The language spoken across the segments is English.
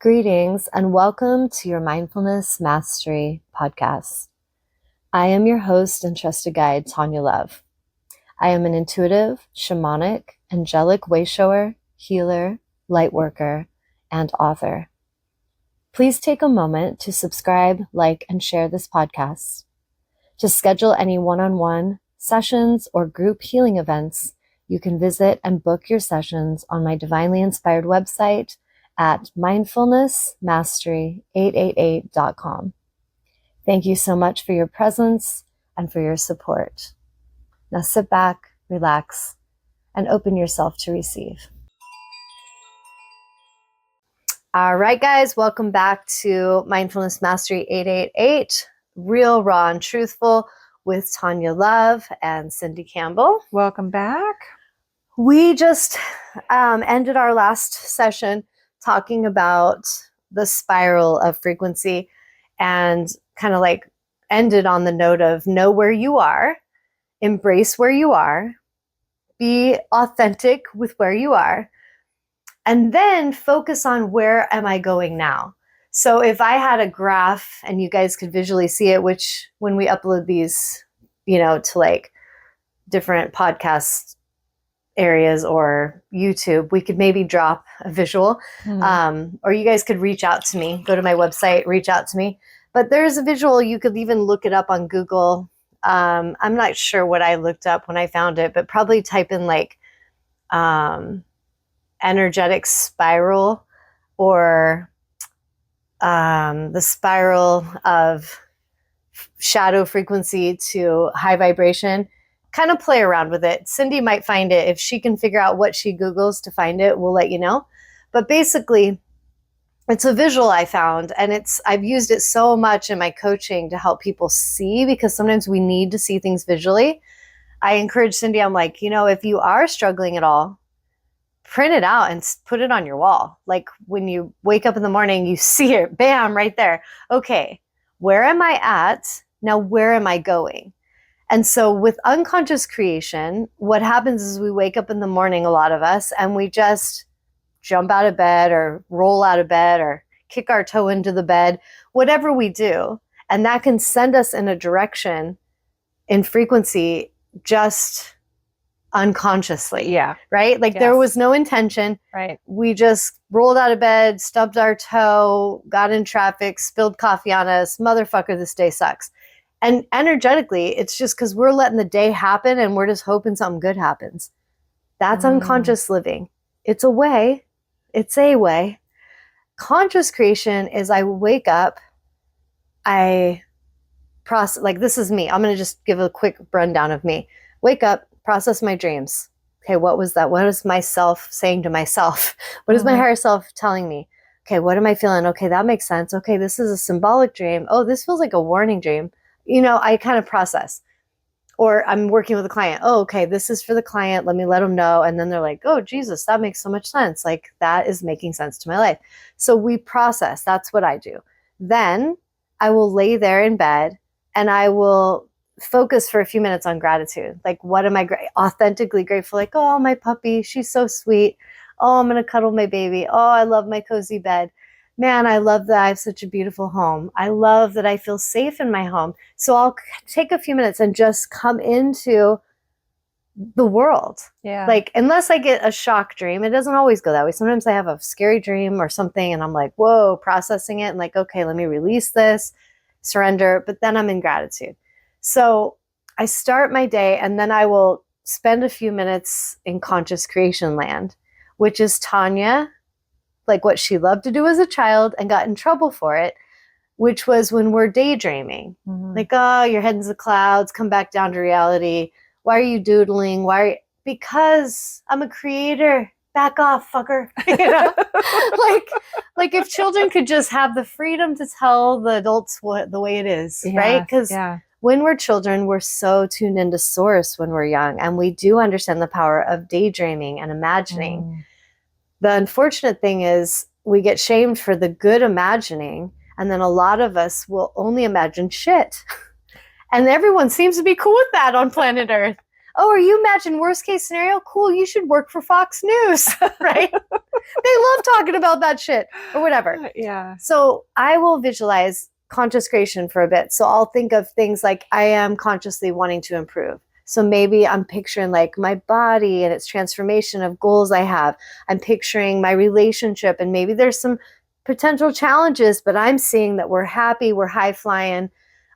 Greetings and welcome to your Mindfulness Mastery podcast. I am your host and trusted guide, Tawnya Love. I am an intuitive, shamanic, angelic wayshower, healer, light worker, and author. Please take a moment to subscribe, like, and share this podcast. To schedule any one-on-one sessions or group healing events, you can visit and book your sessions on my divinely inspired website at mindfulnessmastery888.com. Thank you so much for your presence and for your support. Now sit back, relax, and open yourself to receive. All right, guys, welcome back to Mindfulness Mastery 888, Real, Raw, and Truthful with Tawnya Love and Cindy Campbell. Welcome back. We just ended our last session talking about the spiral of frequency and kind of like ended on the note of know where you are, embrace where you are, be authentic with where you are, and then focus on where am I going now. So if I had a graph and you guys could visually see it, which when we upload these, to like different podcast areas or YouTube, we could maybe drop a visual, or you guys could reach out to me, go to my website, reach out to me. But there's a visual, you could even look it up on Google. I'm not sure what I looked up when I found it, but probably type in like energetic spiral or the spiral of shadow frequency to high vibration. Kind of play around with it. Cindy might find it. If she can figure out what she Googles to find it, we'll let you know. But basically, it's a visual I found, and I've used it so much in my coaching to help people see, because sometimes we need to see things visually. I encourage Cindy, I'm like, if you are struggling at all, print it out and put it on your wall. Like when you wake up in the morning, you see it, bam, right there. Okay, where am I at? Now, where am I going? And so with unconscious creation, what happens is we wake up in the morning, a lot of us, and we just jump out of bed or roll out of bed or kick our toe into the bed, whatever we do. And that can send us in a direction in frequency just unconsciously. Yeah. Right? Like there was no intention. Right. We just rolled out of bed, stubbed our toe, got in traffic, spilled coffee on us. Motherfucker, this day sucks. And energetically, it's just because we're letting the day happen and we're just hoping something good happens. That's unconscious living. It's a way. It's a way. Conscious creation is I wake up, I process, like this is me. I'm going to just give a quick rundown of me. Wake up, process my dreams. Okay, what was that? What is myself saying to myself? What is my higher self telling me? Okay, what am I feeling? Okay, that makes sense. Okay, this is a symbolic dream. Oh, this feels like a warning dream. I kind of process. Or I'm working with a client. Oh, okay, this is for the client. Let me let them know. And then they're like, oh, Jesus, that makes so much sense. Like that is making sense to my life. So we process. That's what I do. Then I will lay there in bed and I will focus for a few minutes on gratitude. Like, what am I authentically grateful? Like, oh, my puppy, she's so sweet. Oh, I'm going to cuddle my baby. Oh, I love my cozy bed. Man, I love that I have such a beautiful home. I love that I feel safe in my home. So I'll take a few minutes and just come into the world. Yeah. Like, unless I get a shock dream, it doesn't always go that way. Sometimes I have a scary dream or something and I'm like, whoa, processing it and like, okay, let me release this, surrender. But then I'm in gratitude. So I start my day and then I will spend a few minutes in conscious creation land, which is Tawnya, like what she loved to do as a child and got in trouble for it, which was when we're daydreaming. Like, oh, your head in the clouds, come back down to reality. Why are you doodling? Because I'm a creator. Back off, fucker. Like if children could just have the freedom to tell the adults the way it is, right? Because when we're children, we're so tuned into source when we're young, and we do understand the power of daydreaming and imagining. The unfortunate thing is we get shamed for the good imagining, and then a lot of us will only imagine shit. And everyone seems to be cool with that on planet Earth. Oh, are you imagine worst case scenario? Cool, you should work for Fox News, right? They love talking about that shit or whatever. Yeah. So I will visualize conscious creation for a bit. So I'll think of things like I am consciously wanting to improve. So maybe I'm picturing like my body and its transformation of goals I have. I'm picturing my relationship, and maybe there's some potential challenges, but I'm seeing that we're happy, we're high flying,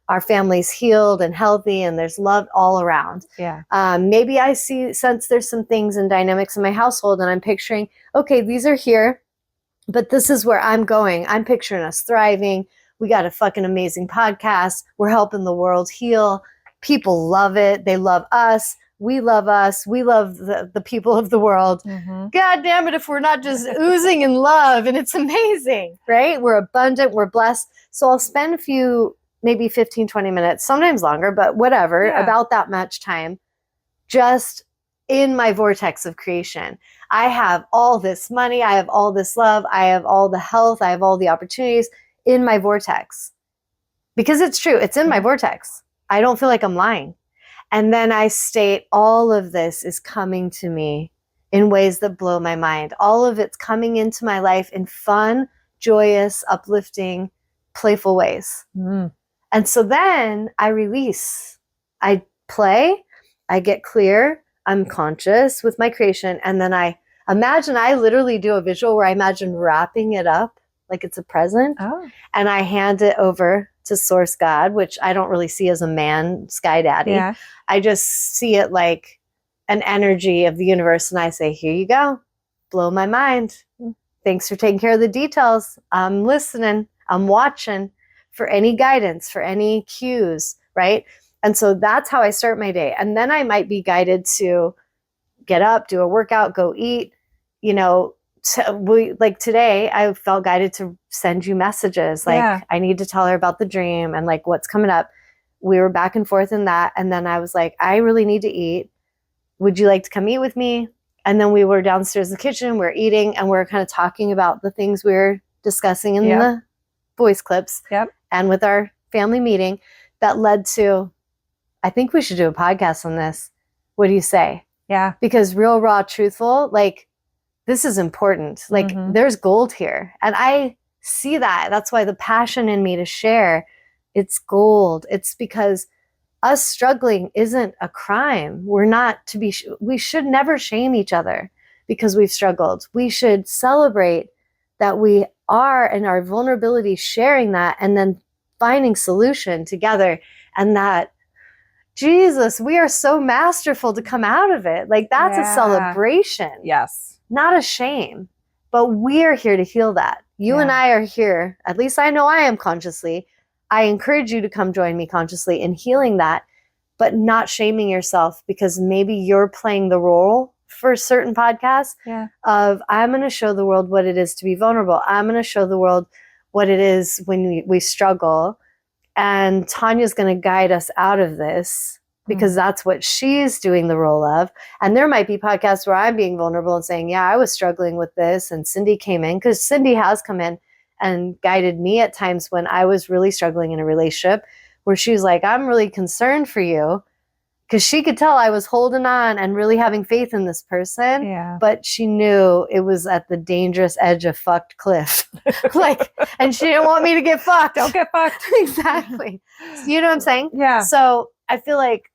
our family's healed and healthy, and there's love all around. Yeah. Maybe I sense there's some things and dynamics in my household, and I'm picturing, okay, these are here, but this is where I'm going. I'm picturing us thriving. We got a fucking amazing podcast. We're helping the world heal. People love it. They love us. We love us. We love the people of the world. Mm-hmm. God damn it, if we're not just oozing in love, and it's amazing, right? We're abundant. We're blessed. So I'll spend a few, maybe 15, 20 minutes, sometimes longer, but whatever, about that much time, just in my vortex of creation. I have all this money. I have all this love. I have all the health. I have all the opportunities in my vortex. Because it's true. It's in my vortex. I don't feel like I'm lying. And then I state all of this is coming to me in ways that blow my mind. All of it's coming into my life in fun, joyous, uplifting, playful ways. Mm. And so then I release. I play. I get clear. I'm conscious with my creation. And then I imagine, I literally do a visual where I imagine wrapping it up like it's a present. Oh. And I hand it over to Source God, which I don't really see as a man, Sky Daddy. Yeah. I just see it like an energy of the universe. And I say, here you go. Blow my mind. Thanks for taking care of the details. I'm listening. I'm watching for any guidance, for any cues, right? And so that's how I start my day. And then I might be guided to get up, do a workout, go eat. You know, like today, I felt guided to send you messages. Like, I need to tell her about the dream and like what's coming up. We were back and forth in that. And then I was like, I really need to eat. Would you like to come eat with me? And then we were downstairs in the kitchen, we're eating, and we're kind of talking about the things we were discussing in the voice clips and with our family meeting that led to, I think we should do a podcast on this. What do you say? Yeah. Because real, raw, truthful, like this is important. Like there's gold here. And I see that. That's why the passion in me to share, it's gold. It's because us struggling isn't a crime. We're not to be, we should never shame each other because we've struggled. We should celebrate that we are in our vulnerability, sharing that and then finding solution together. And that, Jesus, we are so masterful to come out of it. Like that's a celebration. Yes. Not a shame, but we're here to heal that. You and I are here. At least I know I am consciously. I encourage you to come join me consciously in healing that, but not shaming yourself because maybe you're playing the role for certain podcasts of I'm going to show the world what it is to be vulnerable. I'm going to show the world what it is when we struggle. And Tanya's going to guide us out of this because that's what she's doing the role of. And there might be podcasts where I'm being vulnerable and saying, yeah, I was struggling with this. And Cindy came in because Cindy has come in and guided me at times when I was really struggling in a relationship where she was like, I'm really concerned for you. Because she could tell I was holding on and really having faith in this person. Yeah. But she knew it was at the dangerous edge of fucked cliff. And she didn't want me to get fucked. Don't get fucked. Exactly. You know what I'm saying? Yeah. So I feel like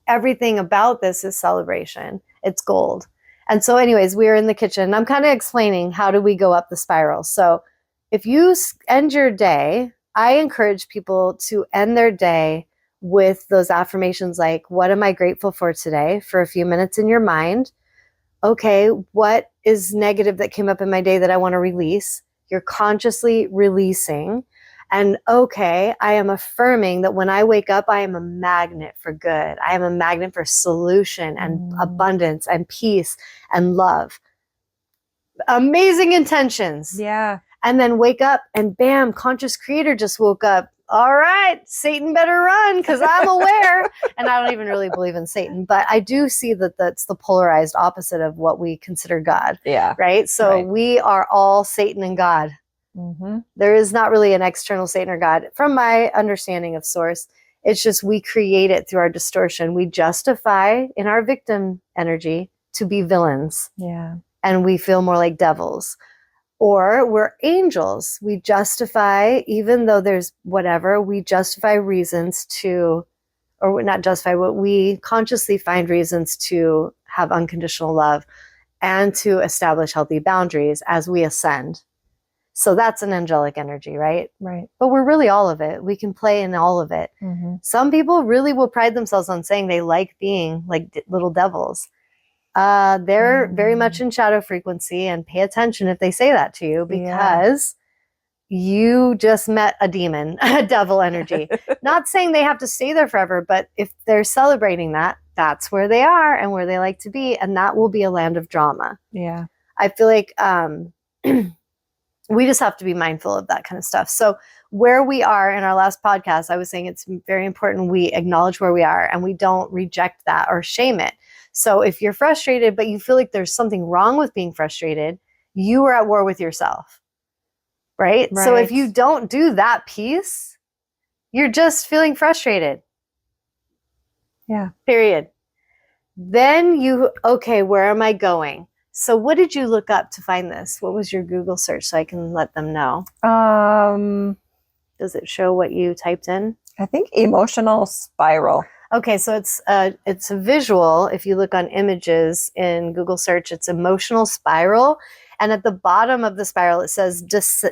everything about this is celebration. It's gold. And so anyways, we were in the kitchen. I'm kind of explaining how do we go up the spiral. So if you end your day, I encourage people to end their day with those affirmations like, what am I grateful for today? For a few minutes in your mind. Okay, what is negative that came up in my day that I want to release? You're consciously releasing. And okay, I am affirming that when I wake up, I am a magnet for good. I am a magnet for solution and abundance and peace and love. Amazing intentions. Yeah. And then wake up and bam, conscious creator just woke up. All right, Satan better run because I'm aware. And I don't even really believe in Satan, but I do see that that's the polarized opposite of what we consider God. Yeah. Right? So we are all Satan and God. There is not really an external Satan or God. From my understanding of Source, It's just we create it through our distortion. We justify in our victim energy to be villains. Yeah. And we feel more like devils. Or we're angels. We justify, even though there's whatever, we justify reasons to, or not justify, but we consciously find reasons to have unconditional love and to establish healthy boundaries as we ascend. So that's an angelic energy, right? Right. But we're really all of it. We can play in all of it. Mm-hmm. Some people really will pride themselves on saying they like being like little devils. They're very much in shadow frequency, and pay attention if they say that to you, because you just met a demon, a devil energy. Not saying they have to stay there forever, but if they're celebrating that, that's where they are and where they like to be. And that will be a land of drama. Yeah. I feel like we just have to be mindful of that kind of stuff. So where we are in our last podcast, I was saying it's very important we acknowledge where we are and we don't reject that or shame it. So if you're frustrated, but you feel like there's something wrong with being frustrated, you are at war with yourself, right? So if you don't do that piece, you're just feeling frustrated. Yeah. Period. Then okay, where am I going? So what did you look up to find this? What was your Google search so I can let them know? Does it show what you typed in? I think emotional spiral. Okay, so it's a visual. If you look on images in Google search, it's emotional spiral. And at the bottom of the spiral, it says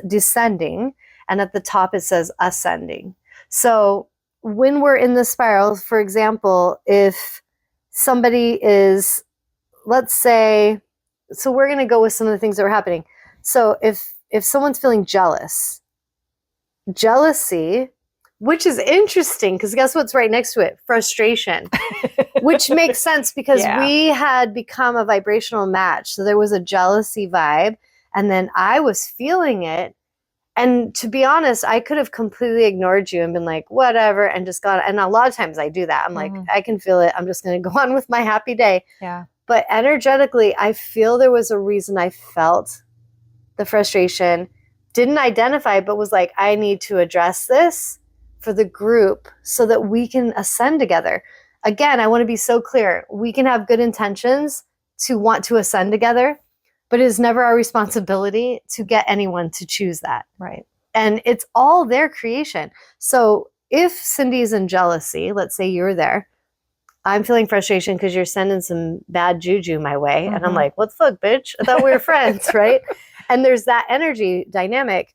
descending. And at the top, it says ascending. So when we're in the spiral, for example, if somebody is, let's say, so we're going to go with some of the things that were happening. So if someone's feeling jealousy, which is interesting because guess what's right next to it? Frustration, which makes sense because we had become a vibrational match. So there was a jealousy vibe and then I was feeling it. And to be honest, I could have completely ignored you and been like, whatever, and just gone. And a lot of times I do that. I'm like, I can feel it. I'm just going to go on with my happy day. Yeah. But energetically, I feel there was a reason I felt the frustration, didn't identify, but was like, I need to address this for the group so that we can ascend together. Again, I want to be so clear. We can have good intentions to want to ascend together, but it is never our responsibility to get anyone to choose that. Right. And it's all their creation. So if Cindy's in jealousy, let's say you're there, I'm feeling frustration because you're sending some bad juju my way. And I'm like, what the fuck, bitch? I thought we were friends, right? And there's that energy dynamic.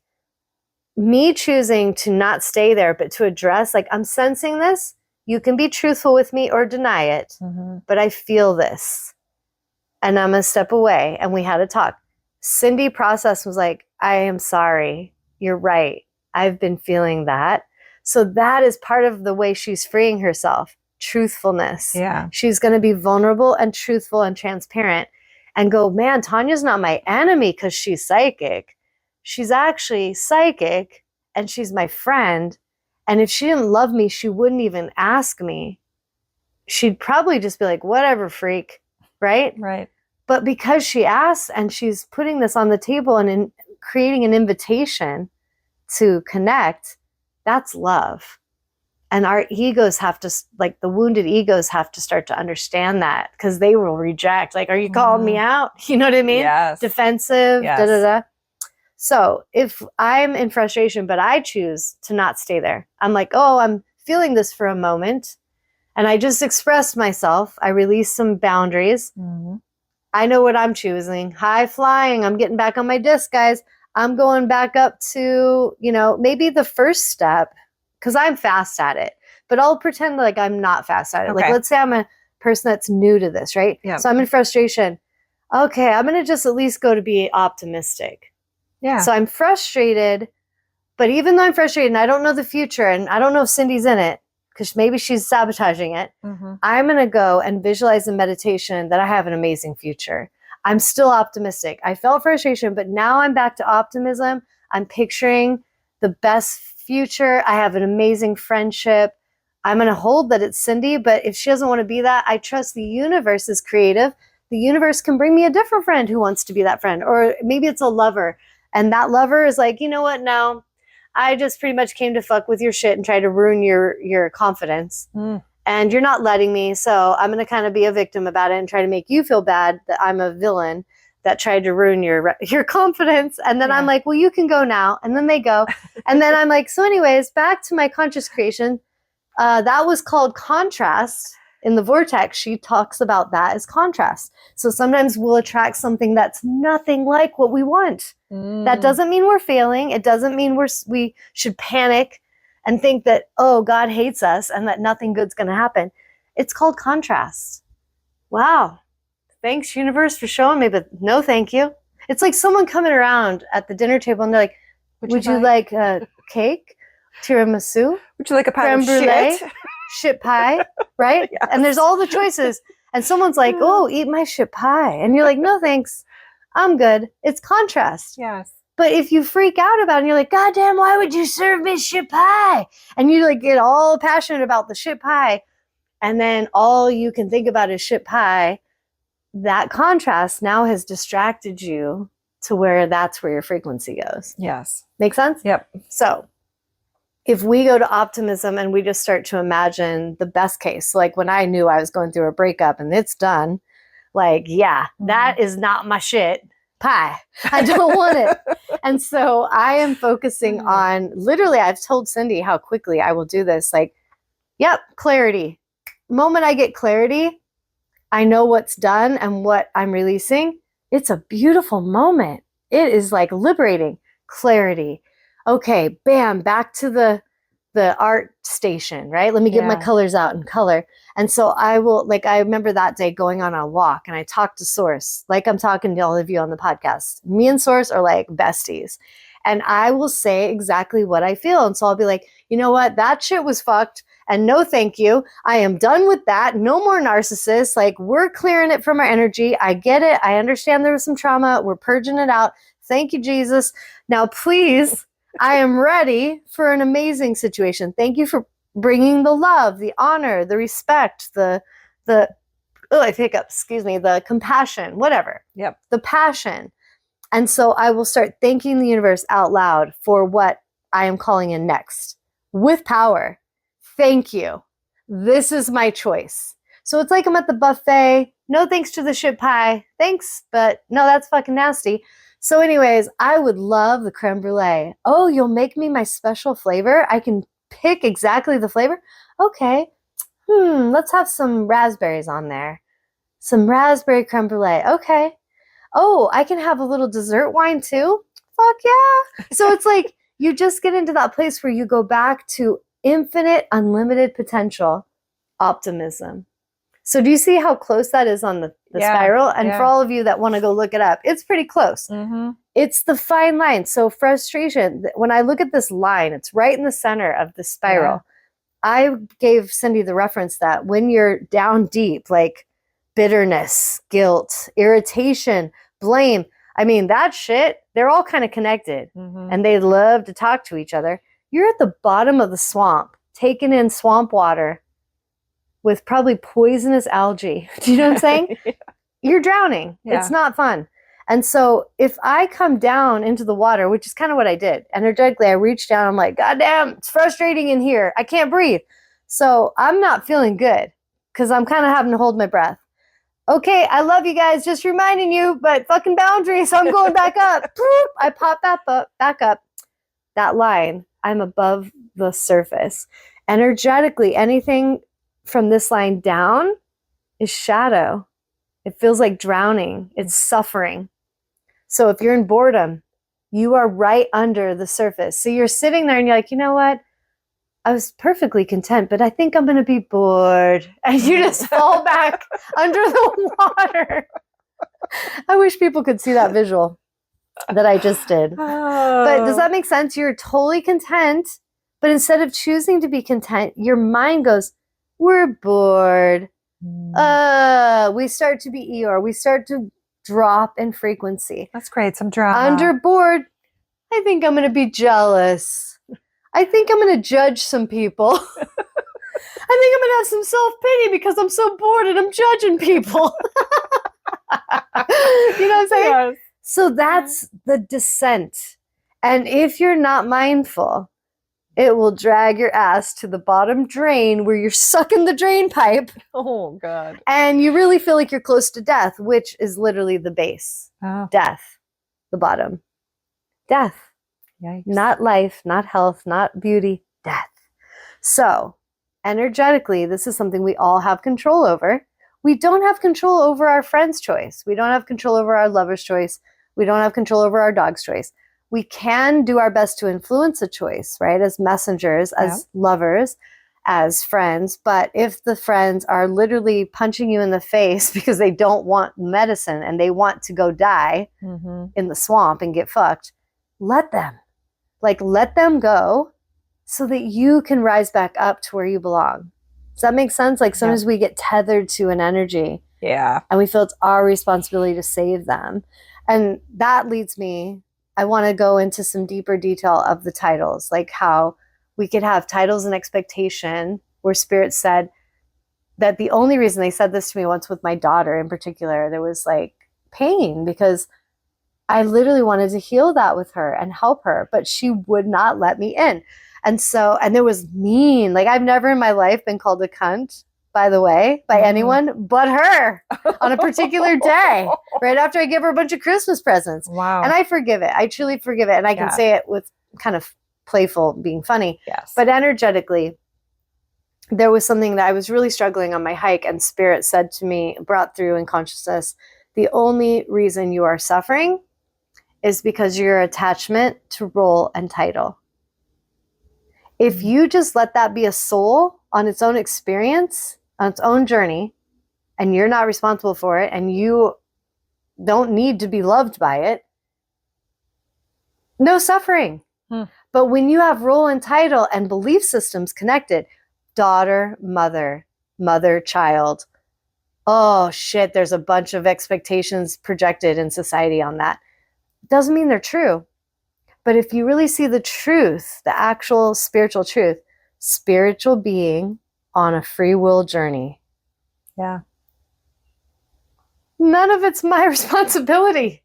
Me choosing to not stay there, but to address, like, I'm sensing this. You can be truthful with me or deny it, but I feel this. And I'm going to step away. And we had a talk. Cindy process was like, I am sorry. You're right. I've been feeling that. So that is part of the way she's freeing herself. Truthfulness. Yeah. She's going to be vulnerable and truthful and transparent and go, man, Tanya's not my enemy because she's psychic. She's actually psychic and she's my friend. And if she didn't love me, she wouldn't even ask me. She'd probably just be like, whatever, freak. Right? Right. But because she asks and she's putting this on the table and creating an invitation to connect, that's love. And our egos have to, like the wounded egos have to start to understand that because they will reject. Like, are you calling me out? You know what I mean? Yes. Defensive, da-da-da. So if I'm in frustration, but I choose to not stay there, I'm like, oh, I'm feeling this for a moment. And I just expressed myself. I released some boundaries. I know what I'm choosing. High flying. I'm getting back on my disc, guys. I'm going back up to, maybe the first step because I'm fast at it. But I'll pretend like I'm not fast at it. Okay. Like, let's say I'm a person that's new to this, right? Yeah. So I'm in frustration. Okay, I'm going to just at least go to be optimistic. Yeah. So I'm frustrated. But even though I'm frustrated and I don't know the future and I don't know if Cindy's in it, because maybe she's sabotaging it, I'm going to go and visualize in meditation that I have an amazing future. I'm still optimistic. I felt frustration, but now I'm back to optimism. I'm picturing the best future. I have an amazing friendship. I'm going to hold that it's Cindy, but if she doesn't want to be that, I trust the universe is creative. The universe can bring me a different friend who wants to be that friend, or maybe it's a lover. And that lover is like, you know what? No, I just pretty much came to fuck with your shit and try to ruin your confidence. And you're not letting me, so I'm going to kind of be a victim about it and try to make you feel bad that I'm a villain that tried to ruin your confidence. And then I'm like, well, you can go now. And then they go. And then I'm like, so anyways, back to my conscious creation. That was called contrast. In the vortex, she talks about that as contrast. So sometimes we'll attract something that's nothing like what we want. That doesn't mean we're failing. It doesn't mean we should panic and think that, oh, God hates us and that nothing good's going to happen. It's called contrast. Wow. Thanks, universe, for showing me, but no thank you. It's like someone coming around at the dinner table and they're like, would you like a cake? Tiramisu? Would you like a pile of brulee, shit? Shit pie, right? Yes. And there's all the choices. And someone's like, oh, eat my shit pie. And you're like, no, thanks. I'm good. It's contrast. Yes. But if you freak out about it and you're like, God damn, why would you serve me shit pie? And you like get all passionate about the shit pie. And then all you can think about is shit pie. That contrast now has distracted you to where that's where your frequency goes. Yes. Make sense? Yep. So if we go to optimism and we just start to imagine the best case, like when I knew I was going through a breakup and it's done, like, yeah, that is not my shit pie. I don't want it. And so I am focusing on, literally, I've told Cindy how quickly I will do this. Like, yep, clarity. The moment I get clarity, I know what's done and what I'm releasing. It's a beautiful moment. It is like liberating. Clarity. Okay, bam, back to the art station, right? Let me get my colors out in color. And so I will, like, I remember that day going on a walk and I talked to Source, like I'm talking to all of you on the podcast. Me and Source are like besties. And I will say exactly what I feel. And so I'll be like, you know what? That shit was fucked. And no, thank you. I am done with that. No more narcissists. Like, we're clearing it from our energy. I get it. I understand there was some trauma. We're purging it out. Thank you, Jesus. Now, please, I am ready for an amazing situation. Thank you for bringing the love, the honor, the respect, the compassion, whatever. Yep. The passion. And so I will start thanking the universe out loud for what I am calling in next with power. Thank you. This is my choice. So it's like I'm at the buffet. No thanks to the shit pie. Thanks, but no, that's fucking nasty. So anyways, I would love the creme brulee. Oh, you'll make me my special flavor? I can pick exactly the flavor? Okay. Let's have some raspberries on there. Some raspberry creme brulee. Okay. Oh, I can have a little dessert wine too? Fuck yeah. So it's like you just get into that place where you go back to infinite, unlimited potential, optimism. So do you see how close that is on the spiral? And for all of you that want to go look it up, it's pretty close. It's the fine line. So frustration, when I look at this line, it's right in the center of the spiral. I gave Cindy the reference that when you're down deep, like bitterness, guilt, irritation, blame, I mean, that shit, they're all kind of connected and they love to talk to each other. You're at the bottom of the swamp, taking in swamp water with probably poisonous algae. Do you know what I'm saying? You're drowning. It's not fun. And so if I come down into the water, which is kind of what I did, energetically, I reached down. I'm like, God damn, it's frustrating in here. I can't breathe. So I'm not feeling good because I'm kind of having to hold my breath. Okay, I love you guys. Just reminding you, but fucking boundaries. So I'm going back up. I pop back up. That line, I'm above the surface. Energetically, anything from this line down is shadow. It feels like drowning. It's suffering. So if you're in boredom, you are right under the surface. So you're sitting there and you're like, you know what? I was perfectly content, but I think I'm going to be bored. And you just fall back under the water. I wish people could see that visual that I just did. But does that make sense? You're totally content, but instead of choosing to be content, your mind goes, we're bored. We start to be Eeyore. We start to drop in frequency. Let's create some drama. Under bored, I think I'm going to be jealous. I think I'm going to judge some people. I think I'm going to have some self-pity because I'm so bored and I'm judging people. You know what I'm saying? Yes. So that's the descent. And if you're not mindful, It will drag your ass to the bottom drain where you're sucking the drain pipe. Oh, God. And you really feel like you're close to death, which is literally the base. Oh, Death, the bottom. Death. yikes. Not life, not health, not beauty, death. So, energetically, this is something we all have control over. We don't have control over our friend's choice. We don't have control over our lover's choice. We don't have control over our dog's choice. We can do our best to influence a choice, right? As messengers, as lovers, as friends. But if the friends are literally punching you in the face because they don't want medicine and they want to go die in the swamp and get fucked, let them. Like, let them go so that you can rise back up to where you belong. Does that make sense? Like, sometimes we get tethered to an energy. Yeah. And we feel it's our responsibility to save them. And that leads me, I want to go into some deeper detail of the titles, like how we could have titles and expectation, where Spirit said that the only reason they said this to me once with my daughter in particular, there was like pain because I literally wanted to heal that with her and help her, but she would not let me in. And so, and there was mean, like I've never in my life been called a cunt, by the way, by anyone but her on a particular day, right after I give her a bunch of Christmas presents. Wow. And I forgive it. I truly forgive it. And I can say it with kind of playful, being funny. Yes. But energetically, there was something that I was really struggling on my hike, and Spirit said to me, brought through in consciousness, the only reason you are suffering is because your attachment to role and title. If you just let that be a soul on its own experience, on its own journey, and you're not responsible for it, and you don't need to be loved by it, no suffering. But when you have role and title and belief systems connected, daughter, mother, mother, child, oh shit, there's a bunch of expectations projected in society on that. Doesn't mean they're true. But if you really see the truth, the actual spiritual truth, spiritual being on a free will journey. Yeah. None of it's my responsibility.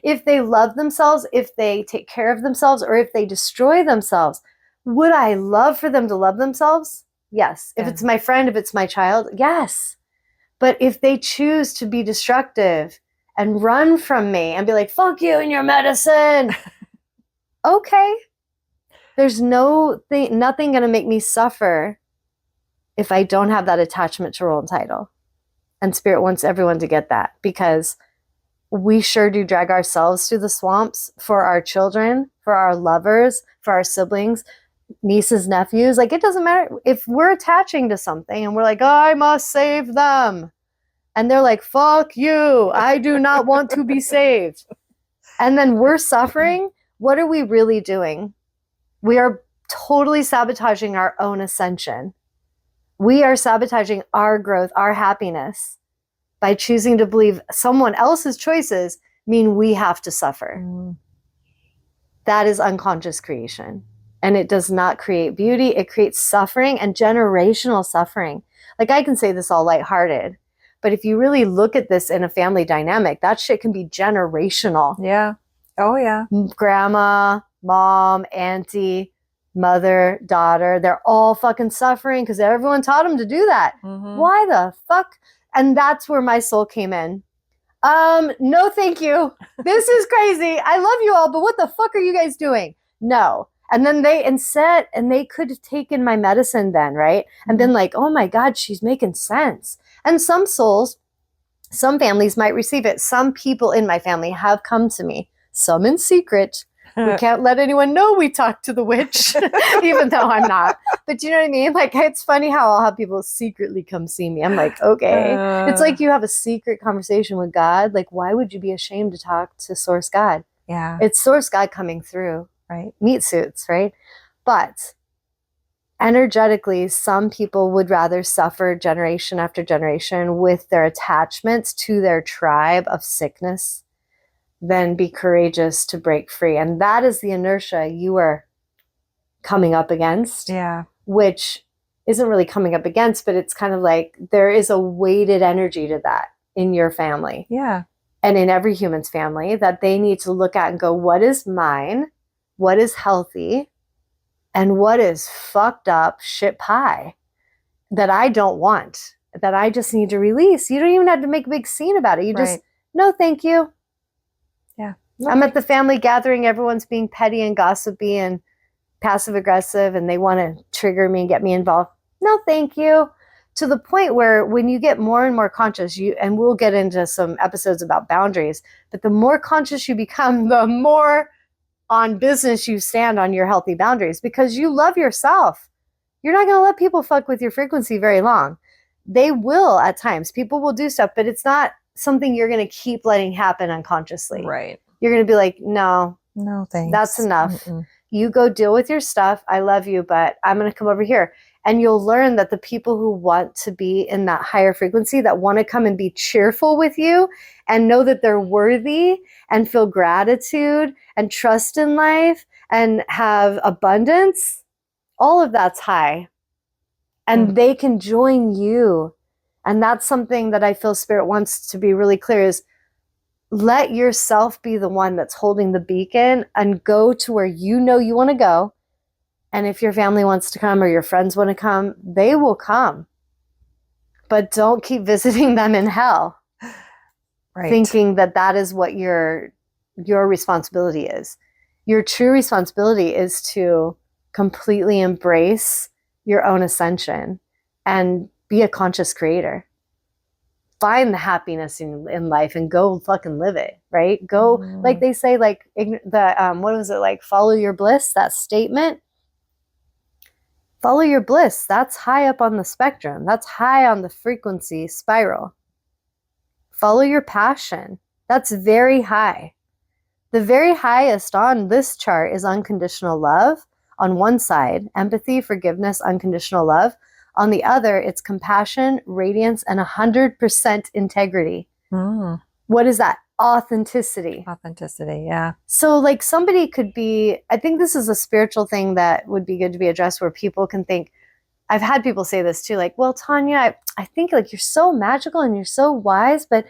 If they love themselves, if they take care of themselves, or if they destroy themselves, would I love for them to love themselves? Yes. If it's my friend, if it's my child, yes. But if they choose to be destructive and run from me and be like, fuck you and your medicine, okay. There's nothing going to make me suffer if I don't have that attachment to role and title. And Spirit wants everyone to get that, because we sure do drag ourselves through the swamps for our children, for our lovers, for our siblings, nieces, nephews. Like, it doesn't matter if we're attaching to something and we're like, oh, I must save them. And they're like, fuck you. I do not want to be saved. And then we're suffering. What are we really doing? We are totally sabotaging our own ascension. We are sabotaging our growth, our happiness, by choosing to believe someone else's choices mean we have to suffer. That is unconscious creation. And it does not create beauty. It creates suffering, and generational suffering. Like, I can say this all lighthearted, but if you really look at this in a family dynamic, that shit can be generational. Yeah. Oh, yeah. Grandma, mom, auntie, mother, daughter, they're all fucking suffering because everyone taught them to do that. Why the fuck? And that's where my soul came in. No, thank you. This is crazy. I love you all, but what the fuck are you guys doing? No. And then they could have taken my medicine then, right? And been like, oh my God, she's making sense. And some souls, some families might receive it. Some people in my family have come to me, some in secret. We can't let anyone know we talked to the witch, even though I'm not. But you know what I mean? Like, it's funny how I'll have people secretly come see me. I'm like, okay. It's like you have a secret conversation with God. Like, why would you be ashamed to talk to Source God? Yeah. It's Source God coming through. Right. Meat suits, right? But energetically, some people would rather suffer generation after generation with their attachments to their tribe of sickness than be courageous to break free. And that is the inertia you are coming up against. Yeah. Which isn't really coming up against, but it's kind of like there is a weighted energy to that in your family. Yeah. And in every human's family, that they need to look at and go, what is mine? What is healthy? and what is fucked up shit pie that I don't want, that I just need to release. You don't even have to make a big scene about it. You just, no, thank you. Yeah. I'm at the family gathering. Everyone's being petty and gossipy and passive aggressive, and they want to trigger me and get me involved. No, thank you. To the point where when you get more and more conscious, and we'll get into some episodes about boundaries, but the more conscious you become, the more on business you stand on your healthy boundaries, because you love yourself. You're not going to let people fuck with your frequency very long. They will at times. People will do stuff, but it's not something you're going to keep letting happen unconsciously. Right. You're going to be like, no, thanks. That's enough. You go deal with your stuff. I love you, but I'm going to come over here. And you'll learn that the people who want to be in that higher frequency, that want to come and be cheerful with you and know that they're worthy and feel gratitude and trust in life and have abundance, all of that's high. And they can join you. And that's something that I feel Spirit wants to be really clear is, let yourself be the one that's holding the beacon and go to where you know you want to go. And if your family wants to come or your friends want to come, they will come. But don't keep visiting them in hell. Right. Thinking that that is what your responsibility is. Your true responsibility is to completely embrace your own ascension and be a conscious creator. Find the happiness in life and go fucking live it, right? Go, like they say, like what was it, like follow your bliss, that statement? Follow your bliss. That's high up on the spectrum. That's high on the frequency spiral. Follow your passion. That's very high. The very highest on this chart is unconditional love. On one side, empathy, forgiveness, unconditional love. On the other, it's compassion, radiance, and 100% integrity. What is that? Authenticity. Authenticity, yeah. So like somebody could be, I think this is a spiritual thing that would be good to be addressed, where people can think, I've had people say this too, like, well, Tawnya, I think like you're so magical and you're so wise, but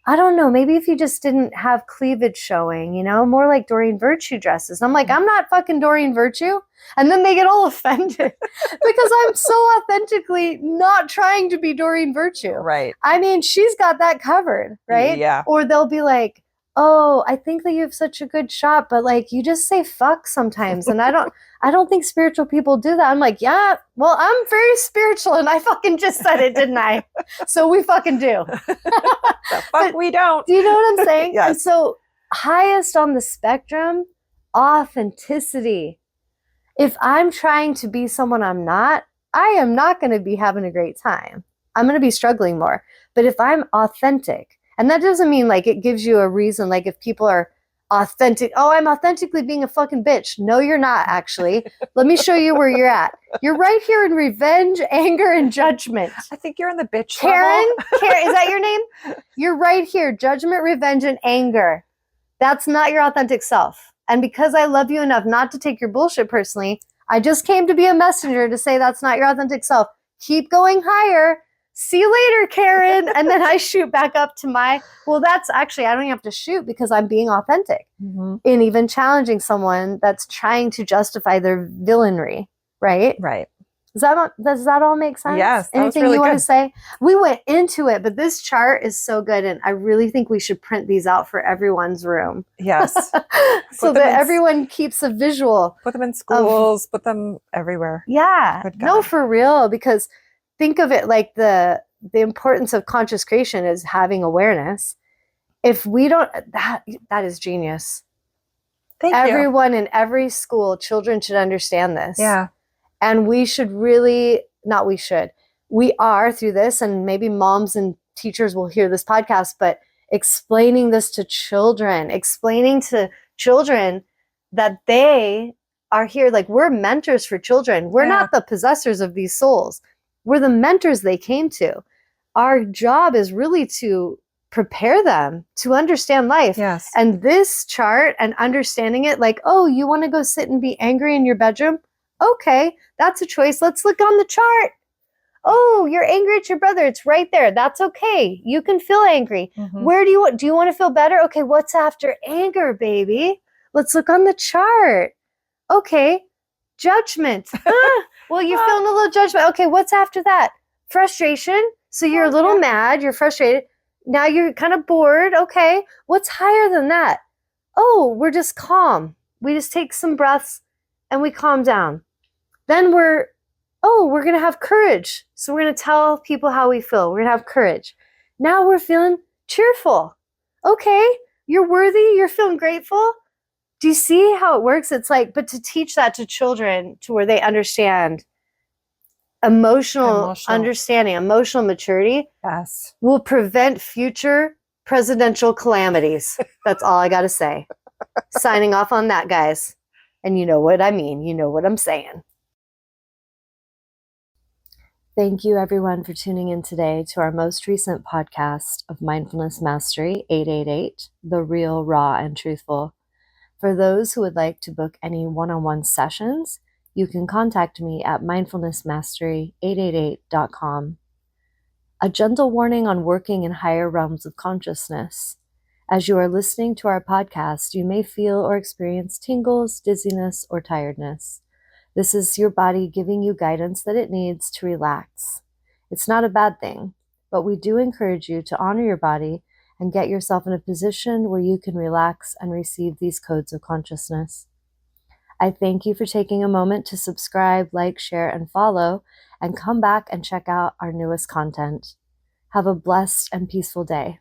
I don't know, maybe if you just didn't have cleavage showing, you know, more like Doreen Virtue dresses. I'm like, I'm not fucking Doreen Virtue. And then they get all offended because I'm so authentically not trying to be Doreen Virtue. Right. I mean, she's got that covered, right? Yeah. Or they'll be like, oh, I think that you have such a good shot, but like you just say fuck sometimes. And I don't think spiritual people do that. I'm like, yeah, well, I'm very spiritual and I fucking just said it, didn't I? So we fucking do. The fuck we don't. Do you know what I'm saying? Yes. And so highest on the spectrum, authenticity. If I'm trying to be someone I'm not, I am not going to be having a great time. I'm going to be struggling more. But if I'm authentic, and that doesn't mean like it gives you a reason, like if people are authentic, oh, I'm authentically being a fucking bitch. No, you're not actually. Let me show you where you're at. You're right here in revenge, anger, and judgment. I think you're in the bitch Karen, level. Karen, is that your name? You're right here. Judgment, revenge, and anger. That's not your authentic self. And because I love you enough not to take your bullshit personally, I just came to be a messenger to say that's not your authentic self. Keep going higher. See you later, Karen. And then I shoot back up to well, that's actually, I don't even have to shoot because I'm being authentic in even challenging someone that's trying to justify their villainy, right? Right. Does that all make sense? Yes. Anything really you want good. to say? We went into it, but this chart is so good. And I really think we should print these out for everyone's room. Yes. So that everyone keeps a visual. Put them in schools, put them everywhere. Yeah. No, for real. Because think of it like the importance of conscious creation is having awareness. If we don't, that is genius. Thank you. Everyone in every school, children should understand this. Yeah. And we should really, we are through this, and maybe moms and teachers will hear this podcast, but explaining this to children, that they are here. Like we're mentors for children. We're not the possessors of these souls. We're the mentors they came to. Our job is really to prepare them to understand life. Yes. And this chart and understanding it, like, oh, you want to go sit and be angry in your bedroom? Okay, that's a choice. Let's look on the chart. Oh, you're angry at your brother. It's right there. That's okay. You can feel angry. Where do you want to feel better? Okay, what's after anger, baby? Let's look on the chart. Okay, Judgment. Well, you're feeling a little judgment. Okay, what's after that? Frustration. So you're a little mad, you're frustrated. Now you're kind of bored. Okay, what's higher than that? Oh, we're just calm. We just take some breaths and we calm down. Then we're going to have courage. So we're going to tell people how we feel. We're going to have courage. Now we're feeling cheerful. Okay, you're worthy. You're feeling grateful. Do you see how it works? It's like, but to teach that to children to where they understand emotional understanding, emotional maturity will prevent future presidential calamities. That's all I got to say. Signing off on that, guys. And you know what I mean. You know what I'm saying. Thank you, everyone, for tuning in today to our most recent podcast of Mindfulness Mastery 888, The Real, Raw, and Truthful. For those who would like to book any one-on-one sessions, you can contact me at mindfulnessmastery888.com. A gentle warning on working in higher realms of consciousness. As you are listening to our podcast, you may feel or experience tingles, dizziness, or tiredness. This is your body giving you guidance that it needs to relax. It's not a bad thing, but we do encourage you to honor your body and get yourself in a position where you can relax and receive these codes of consciousness. I thank you for taking a moment to subscribe, like, share, and follow, and come back and check out our newest content. Have a blessed and peaceful day.